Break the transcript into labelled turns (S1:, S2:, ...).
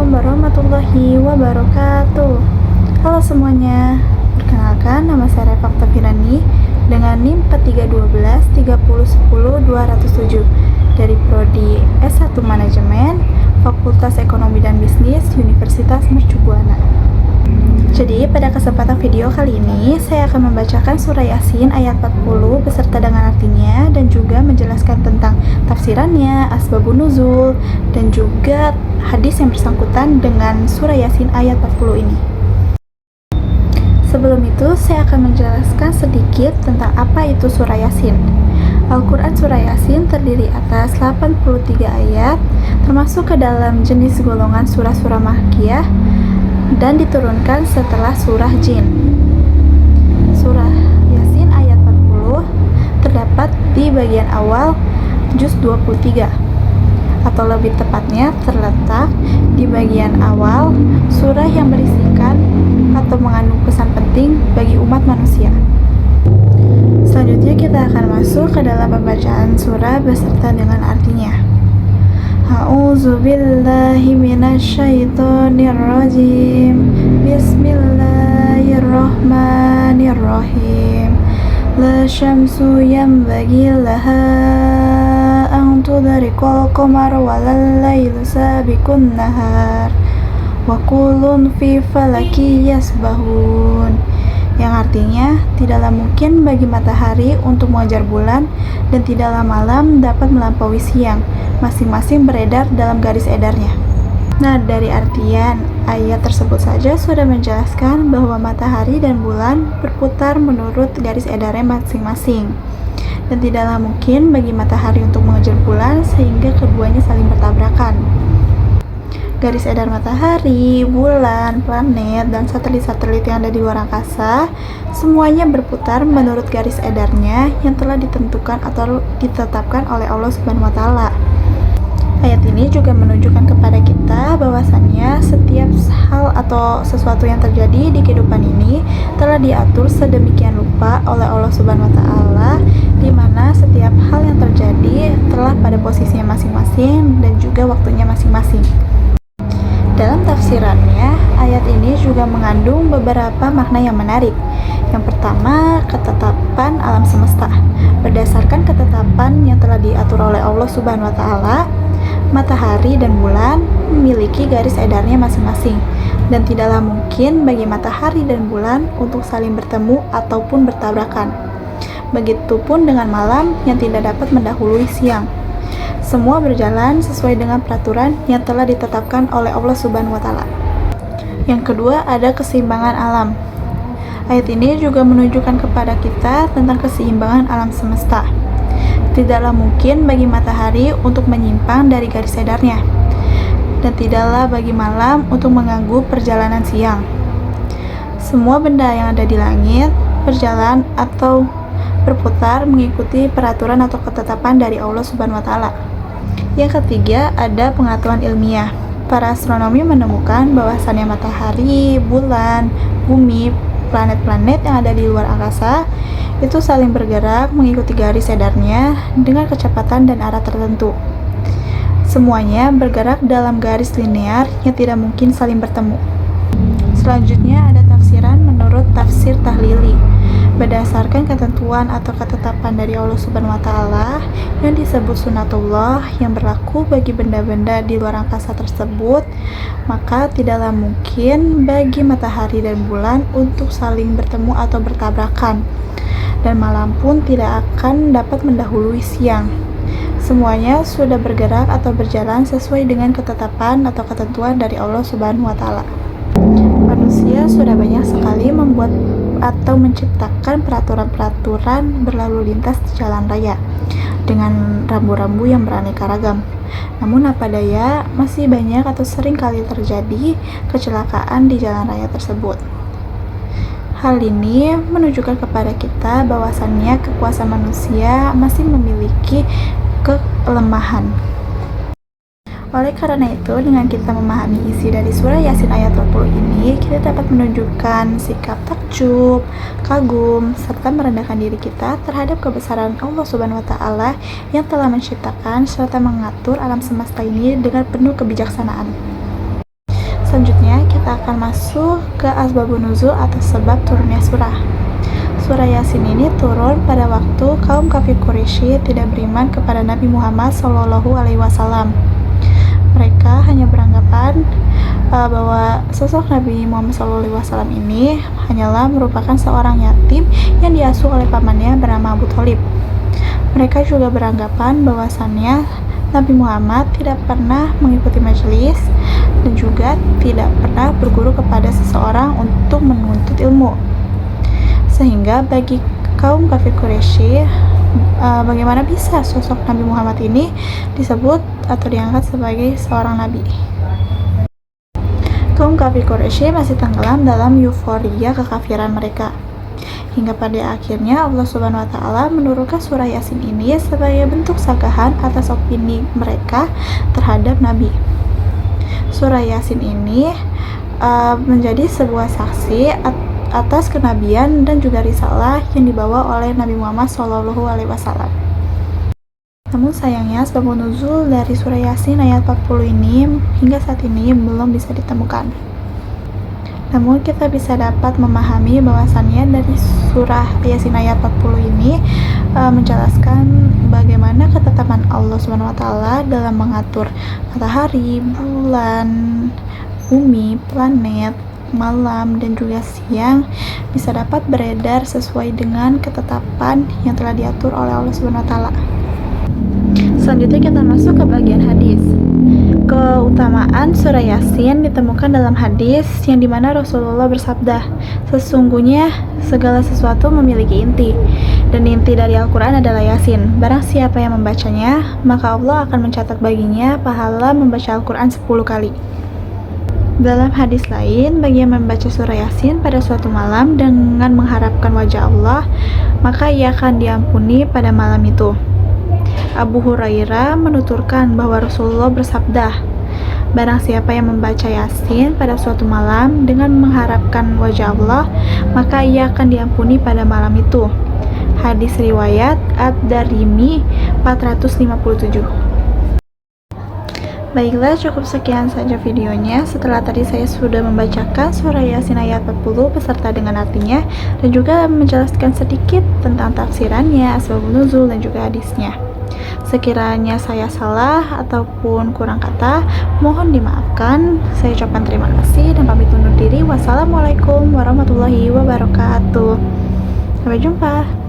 S1: Assalamualaikum warahmatullahi wabarakatuh. Halo semuanya, perkenalkan nama saya Refa Oktaviani dengan NIM 43123010-207 dari Prodi S1 Manajemen Fakultas Ekonomi dan Bisnis Universitas Mercu Buana. Jadi pada kesempatan video kali ini saya akan membacakan surah Yasin ayat 40 beserta dengan artinya dan juga menjelaskan tentang tafsirannya, asbabun nuzul, dan juga hadis yang bersangkutan dengan surah Yasin ayat 40 ini. Sebelum itu saya akan menjelaskan sedikit tentang apa itu surah Yasin. Al-Quran surah Yasin terdiri atas 83 ayat termasuk ke dalam jenis golongan surah-surah Makkiyah dan diturunkan setelah surah Jin. Surah Yasin ayat 40 terdapat di bagian awal juz 23 atau lebih tepatnya terletak di bagian awal surah yang berisikan atau mengandung pesan penting bagi umat manusia. Selanjutnya kita akan masuk ke dalam pembacaan surah beserta dengan artinya. A'udzu billahi minasyaitonir rajim. Bismillahirrahmanirrahim. La syamsu yanbaghi laha an tudrikal qamara walal lailu sabiqun nahar wa kullun fi falaki yasbahun. Yang artinya, tidaklah mungkin bagi matahari untuk mengejar bulan dan tidaklah malam dapat melampaui siang, masing-masing beredar dalam garis edarnya. Nah, dari artian ayat tersebut saja sudah menjelaskan bahwa matahari dan bulan berputar menurut garis edarnya masing-masing. Dan tidaklah mungkin bagi matahari untuk mengejar bulan sehingga keduanya saling bertabrakan. Garis edar matahari, bulan, planet, dan satelit-satelit yang ada di luar angkasa semuanya berputar menurut garis edarnya yang telah ditentukan atau ditetapkan oleh Allah Subhanahu wa Ta'ala. Ayat ini juga menunjukkan kepada kita bahwasannya setiap hal atau sesuatu yang terjadi di kehidupan ini telah diatur sedemikian rupa oleh Allah Subhanahu wa Ta'ala, di mana setiap hal yang terjadi telah pada posisinya masing-masing dan juga waktunya masing-masing. Dalam tafsirannya, ayat ini juga mengandung beberapa makna yang menarik. Yang pertama, ketetapan alam semesta. Berdasarkan ketetapan yang telah diatur oleh Allah Subhanahu wa Ta'ala, matahari dan bulan memiliki garis edarnya masing-masing, dan tidaklah mungkin bagi matahari dan bulan untuk saling bertemu ataupun bertabrakan. Begitupun dengan malam yang tidak dapat mendahului siang. Semua berjalan sesuai dengan peraturan yang telah ditetapkan oleh Allah Subhanahu wa Ta'ala. Yang kedua, ada keseimbangan alam. Ayat ini juga menunjukkan kepada kita tentang keseimbangan alam semesta. Tidaklah mungkin bagi matahari untuk menyimpang dari garis edarnya, dan tidaklah bagi malam untuk mengganggu perjalanan siang. Semua benda yang ada di langit berjalan atau berputar mengikuti peraturan atau ketetapan dari Allah Subhanahu wa Ta'ala. Yang ketiga, ada pengetahuan ilmiah. Para astronomi menemukan bahwasannya matahari, bulan, bumi, planet-planet yang ada di luar angkasa itu saling bergerak mengikuti garis edarnya dengan kecepatan dan arah tertentu. Semuanya bergerak dalam garis linear yang tidak mungkin saling bertemu. Selanjutnya ada tafsiran menurut tafsir tahlili. Berdasarkan ketentuan atau ketetapan dari Allah Subhanahu wa Ta'ala yang disebut sunatullah yang berlaku bagi benda-benda di luar angkasa tersebut, maka tidaklah mungkin bagi matahari dan bulan untuk saling bertemu atau bertabrakan, dan malam pun tidak akan dapat mendahului siang. Semuanya sudah bergerak atau berjalan sesuai dengan ketetapan atau ketentuan dari Allah Subhanahu wa Ta'ala. Manusia sudah banyak sekali membuat atau menciptakan peraturan-peraturan berlalu lintas di jalan raya dengan rambu-rambu yang beraneka ragam. Namun apa daya, masih banyak atau sering kali terjadi kecelakaan di jalan raya tersebut. Hal ini menunjukkan kepada kita bahwasannya kekuasaan manusia masih memiliki kelemahan. Oleh karena itu, dengan kita memahami isi dari surah Yasin ayat 20 ini, kita dapat menunjukkan sikap takjub, kagum, serta merendahkan diri kita terhadap kebesaran Allah Subhanahu wa Ta'ala yang telah menciptakan serta mengatur alam semesta ini dengan penuh kebijaksanaan. kita akan masuk ke asbabun nuzul atau sebab turunnya surah. Surah Yasin ini turun pada waktu kaum kafir Quraisy tidak beriman kepada Nabi Muhammad SAW. Mereka hanya beranggapan bahwa sosok Nabi Muhammad SAW ini hanyalah merupakan seorang yatim yang diasuh oleh pamannya bernama Abu Thalib. Mereka juga beranggapan bahwasannya Nabi Muhammad tidak pernah mengikuti majelis dan juga tidak pernah berguru kepada seseorang untuk menuntut ilmu. Sehingga bagi kaum kafir Quraisy, bagaimana bisa sosok Nabi Muhammad ini disebut atau diangkat sebagai seorang nabi? Kaum kafir Quraisy masih tenggelam dalam euforia kekafiran mereka. Hingga pada akhirnya Allah Subhanahu wa taala menurunkan surah Yasin ini sebagai bentuk sanggahan atas opini mereka terhadap nabi. Surah Yasin ini menjadi sebuah saksi atas kenabian dan juga risalah yang dibawa oleh Nabi Muhammad SAW. Namun sayangnya sebab nuzul dari surah Yasin ayat 40 ini hingga saat ini belum bisa ditemukan. Namun kita bisa dapat memahami bahwasannya dari surah Yasin ayat 40 ini menjelaskan bagaimana ketetapan Allah Subhanahu wa taala dalam mengatur matahari, bulan, bumi, planet, malam dan juga siang bisa dapat beredar sesuai dengan ketetapan yang telah diatur oleh Allah Subhanahu wa taala. Selanjutnya kita masuk ke bagian hadis. Keutamaan surah Yasin ditemukan dalam hadis yang dimana Rasulullah bersabda, sesungguhnya segala sesuatu memiliki inti, dan inti dari Al-Quran adalah Yasin. Barang siapa yang membacanya, maka Allah akan mencatat baginya pahala membaca Al-Quran 10 kali. Dalam hadis lain, bagi yang membaca surah Yasin pada suatu malam dengan mengharapkan wajah Allah, maka ia akan diampuni pada malam itu. Abu Hurairah menuturkan bahwa Rasulullah bersabda, barang siapa yang membaca Yasin pada suatu malam dengan mengharapkan wajah Allah, maka ia akan diampuni pada malam itu. Hadis riwayat Ad-Darimi 457. Baiklah, cukup sekian saja videonya. Setelah tadi saya sudah membacakan surah Yasin ayat 40 beserta dengan artinya dan juga menjelaskan sedikit tentang tafsirannya, asbabun nuzul dan juga hadisnya. Sekiranya saya salah ataupun kurang kata, mohon dimaafkan. Saya ucapkan terima kasih dan pamit undur diri. Wassalamualaikum warahmatullahi wabarakatuh. Sampai jumpa.